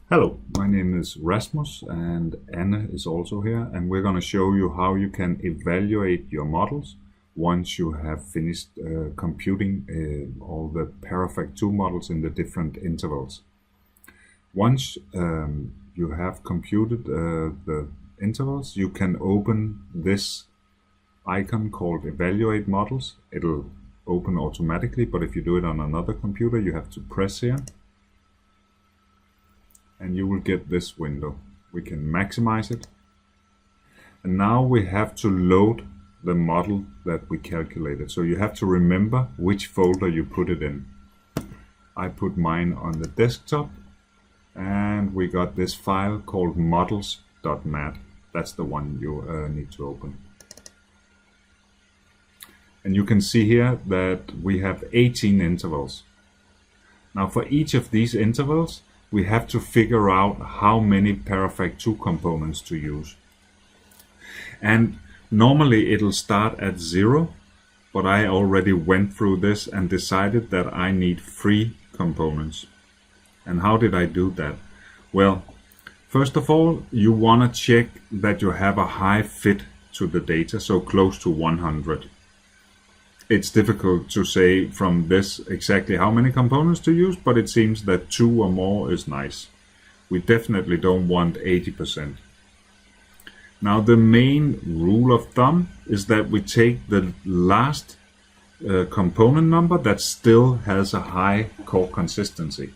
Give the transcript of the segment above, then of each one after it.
Hello, my name is Rasmus and Anne is also here, and we're going to show you how you can evaluate your models once you have finished computing all the Parafact 2 models in the different intervals. Once you have computed the intervals, you can open this icon called Evaluate Models. It'll open automatically, but if you do it on another computer, you have to press here. And you will get this window. We can maximize it. And now we have to load the model that we calculated. So you have to remember which folder you put it in. I put mine on the desktop, and we got this file called models.mat. That's the one you need to open. And you can see here that we have 18 intervals. Now for each of these intervals, we have to figure out how many Parafact 2 components to use. And normally it'll start at 0, but I already went through this and decided that I need 3 components. And how did I do that? Well, first of all, you want to check that you have a high fit to the data, so close to 100. It's difficult to say from this exactly how many components to use, but it seems that 2 or more is nice. We definitely don't want 80%. Now the main rule of thumb is that we take the last component number that still has a high core consistency.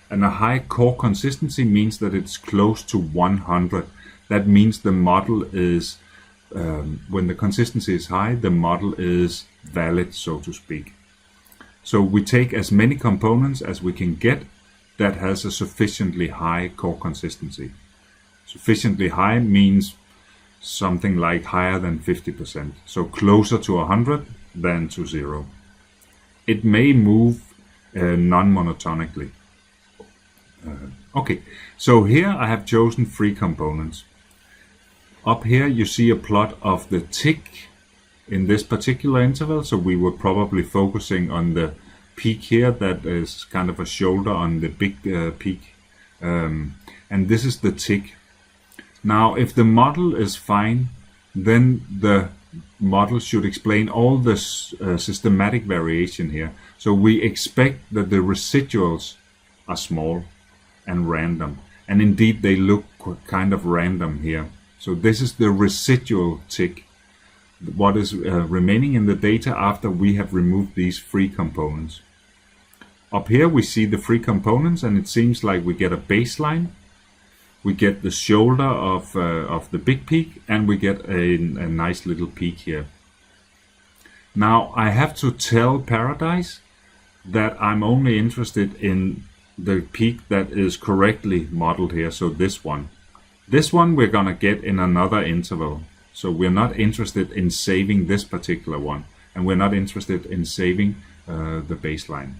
And a high core consistency means that it's close to 100. That means the model is when the consistency is high, the model is valid, so to speak. So we take as many components as we can get that has a sufficiently high core consistency. Sufficiently high means something like higher than 50%, so closer to 100 than to 0. It may move non-monotonically. Okay, so here I have chosen 3 components. Up here you see a plot of the tick in this particular interval, so we were probably focusing on the peak here that is kind of a shoulder on the big peak, and this is the tick. Now if the model is fine, then the model should explain all the systematic variation here. So we expect that the residuals are small and random, and indeed they look kind of random here. So this is the residual tick, what is remaining in the data after we have removed these 3 components. Up here we see the 3 components, and it seems like we get a baseline, we get the shoulder of the big peak, and we get a nice little peak here. Now I have to tell Paradise that I'm only interested in the peak that is correctly modeled here, so this one. This one we're gonna get in another interval. So we're not interested in saving this particular one, and we're not interested in saving the baseline.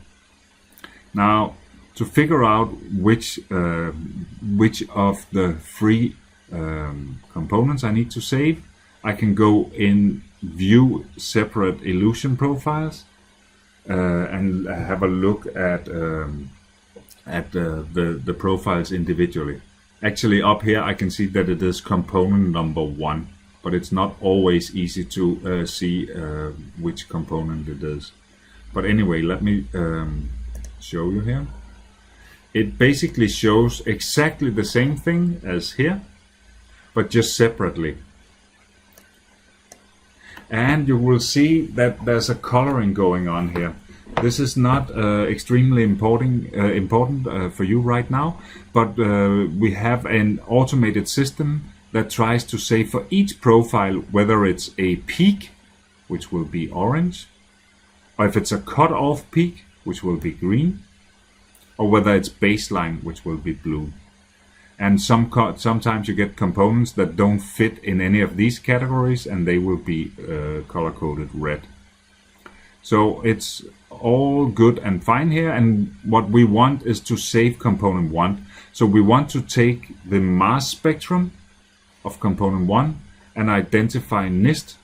Now to figure out which of the 3 components I need to save, I can go in View Separate Illusion Profiles and have a look at the profiles individually. Actually up here I can see that it is component number 1, but it's not always easy to see which component it is. But anyway, let me show you here. It basically shows exactly the same thing as here, but just separately. And you will see that there's a coloring going on here. This is not extremely important for you right now, but we have an automated system that tries to say for each profile whether it's a peak, which will be orange, or if it's a cut-off peak, which will be green, or whether it's baseline, which will be blue. And sometimes you get components that don't fit in any of these categories, and they will be color-coded red. So it's all good and fine here, and what we want is to save component 1. So we want to take the mass spectrum of component 1 and identify NIST,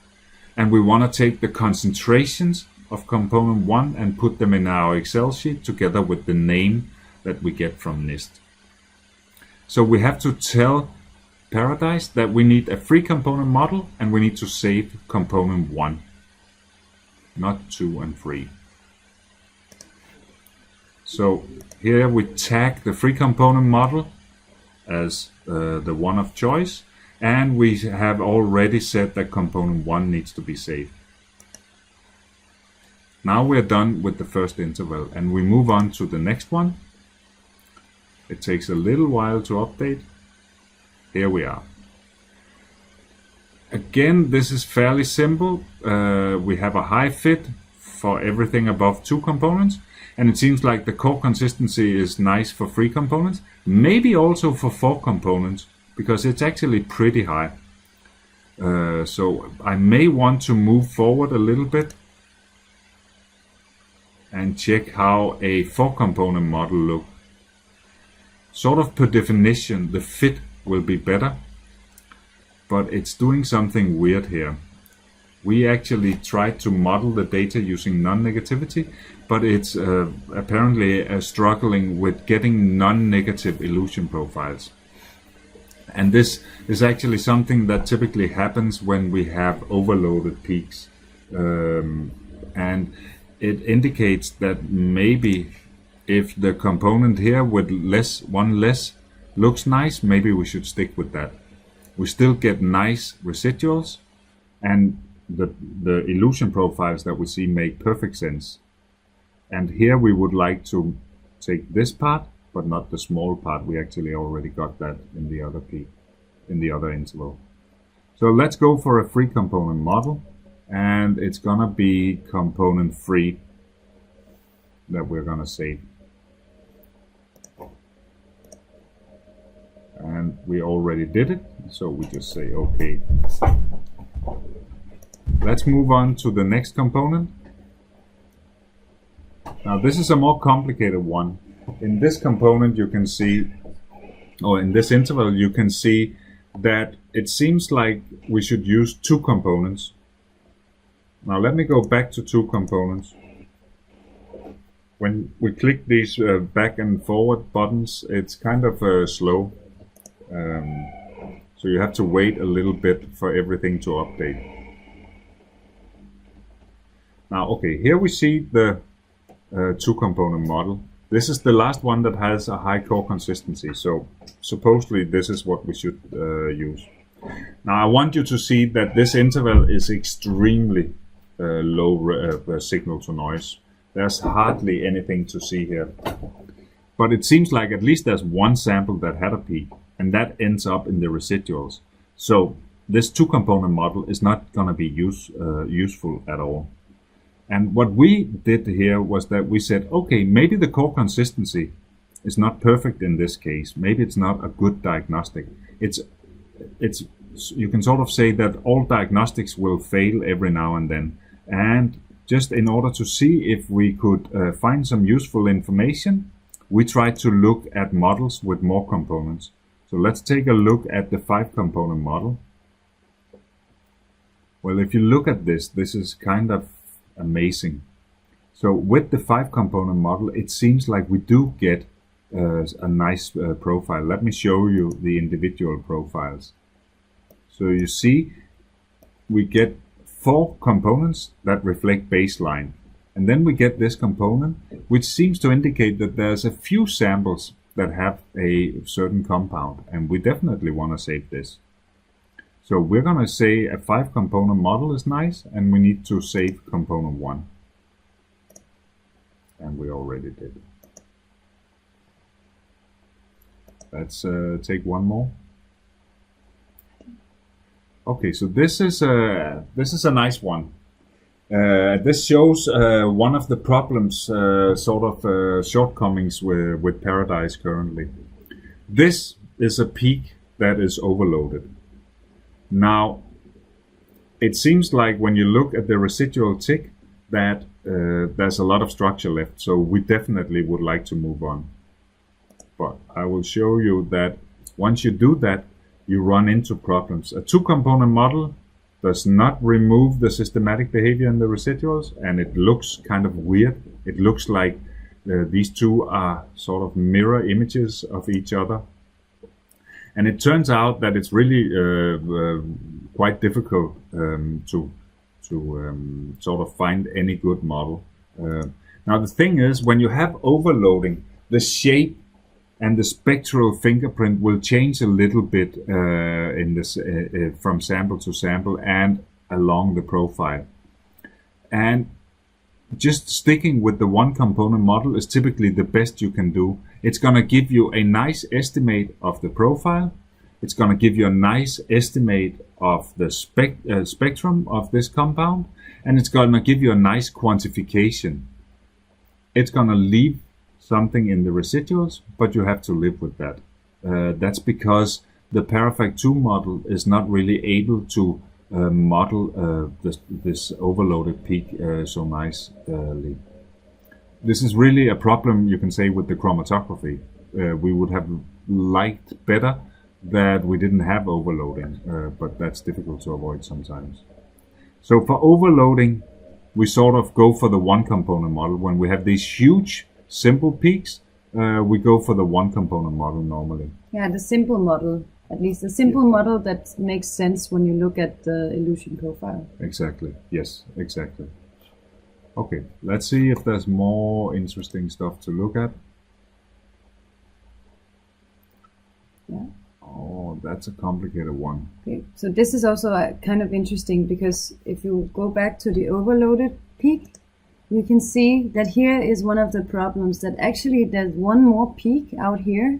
and we want to take the concentrations of component 1 and put them in our Excel sheet together with the name that we get from NIST. So we have to tell Paradise that we need a free component model and we need to save component 1, not 2 and 3. So here we tag the free component model as the one of choice, and we have already said that component 1 needs to be saved. Now we're done with the first interval and we move on to the next one. It takes a little while to update. Here we are. Again, this is fairly simple. We have a high fit for everything above 2 components, and it seems like the core consistency is nice for 3 components, maybe also for 4 components, because it's actually pretty high. So I may want to move forward a little bit and check how a 4 component model looks. Sort of per definition, the fit will be better, but it's doing something weird here. We actually tried to model the data using non-negativity, but it's apparently struggling with getting non-negative illusion profiles. And this is actually something that typically happens when we have overloaded peaks. And it indicates that maybe if the component here with one less looks nice, maybe we should stick with that. We still get nice residuals, and the illusion profiles that we see make perfect sense. And here we would like to take this part, but not the small part. We actually already got that in the other peak, in the other interval. So let's go for a free component model, and it's gonna be component 3 that we're gonna save. And we already did it, so we just say OK. Let's move on to the next component. Now this is a more complicated one. In this component you can see, or in this interval you can see that it seems like we should use 2 components. Now let me go back to 2 components. When we click these back and forward buttons, it's kind of slow. So you have to wait a little bit for everything to update. Now, okay, here we see the 2 component model. This is the last one that has a high core consistency, so supposedly this is what we should use. Now I want you to see that this interval is extremely low signal to noise. There's hardly anything to see here. But it seems like at least there's one sample that had a peak, and that ends up in the residuals. So this 2 component model is not going to be useful at all. And what we did here was that we said, okay, maybe the core consistency is not perfect in this case. Maybe it's not a good diagnostic. You can sort of say that all diagnostics will fail every now and then. And just in order to see if we could find some useful information, we tried to look at models with more components. So let's take a look at the 5 component model. Well, if you look at this is kind of amazing. So with the 5 component model, it seems like we do get a nice profile. Let me show you the individual profiles. So you see, we get 4 components that reflect baseline. And then we get this component, which seems to indicate that there's a few samples that have a certain compound, and we definitely want to save this. So we're going to say a 5 component model is nice, and we need to save component 1. And we already did. Let's take one more. Okay, so this is a nice one. This shows one of the problems, shortcomings with Paradise currently. This is a peak that is overloaded. Now, it seems like when you look at the residual tick that there's a lot of structure left, so we definitely would like to move on. But I will show you that once you do that, you run into problems. A 2 component model does not remove the systematic behavior in the residuals, and it looks kind of weird. It looks like these 2 are sort of mirror images of each other. And it turns out that it's really quite difficult to sort of find any good model. Now the thing is, when you have overloading, the shape and the spectral fingerprint will change a little bit in this from sample to sample and along the profile. And just sticking with the one component model is typically the best you can do. It's going to give you a nice estimate of the profile. It's going to give you a nice estimate of the spectrum of this compound, and it's going to give you a nice quantification. It's going to leave something in the residuals, but you have to live with that. That's because the Parafact 2 model is not really able to model this overloaded peak so nicely. This is really a problem, you can say, with the chromatography. We would have liked better that we didn't have overloading, but that's difficult to avoid sometimes. So for overloading, we sort of go for the one component model. When we have these huge simple peaks, we go for the one component model normally. Yeah, the simple model. At least the simple model that makes sense when you look at the elution profile. Exactly. Yes, exactly. Okay, let's see if there's more interesting stuff to look at. Yeah. Oh, that's a complicated one. Okay, so this is also kind of interesting because if you go back to the overloaded peak, you can see that here is one of the problems, that actually there's one more peak out here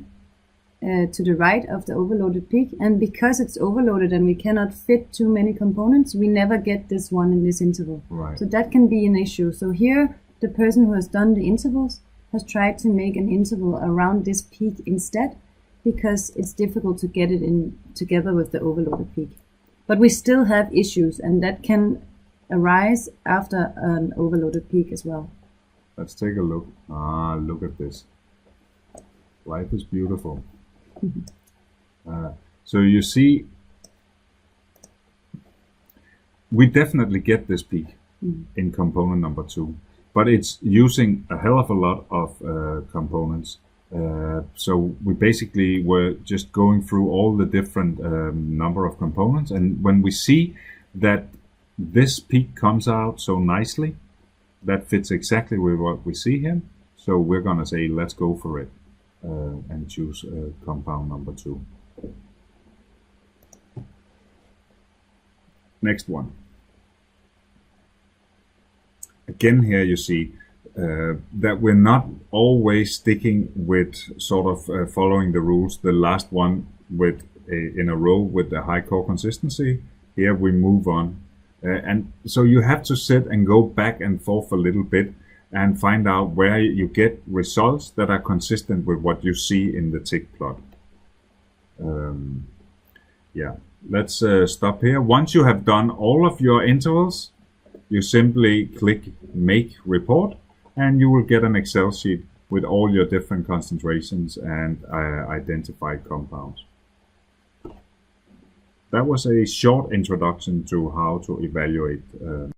to the right of the overloaded peak, and because it's overloaded and we cannot fit too many components, we never get this one in this interval. Right. So that can be an issue. So here the person who has done the intervals has tried to make an interval around this peak instead, because it's difficult to get it in together with the overloaded peak. But we still have issues, and that can arise after an overloaded peak as well. Let's take a look. Look at this. Life is beautiful. So you see, we definitely get this peak in component number 2, but it's using a hell of a lot of components. So we basically were just going through all the different number of components, and when we see that this peak comes out so nicely, that fits exactly with what we see here, so we're gonna say let's go for it and choose compound number 2. Next one. Again, here you see that we're not always sticking with sort of following the rules. The last one with in a row with the high core consistency. Here we move on, and so you have to sit and go back and forth a little bit and find out where you get results that are consistent with what you see in the tick plot. Yeah, let's stop here. Once you have done all of your intervals, you simply click Make Report, and you will get an Excel sheet with all your different concentrations and identified compounds. That was a short introduction to how to evaluate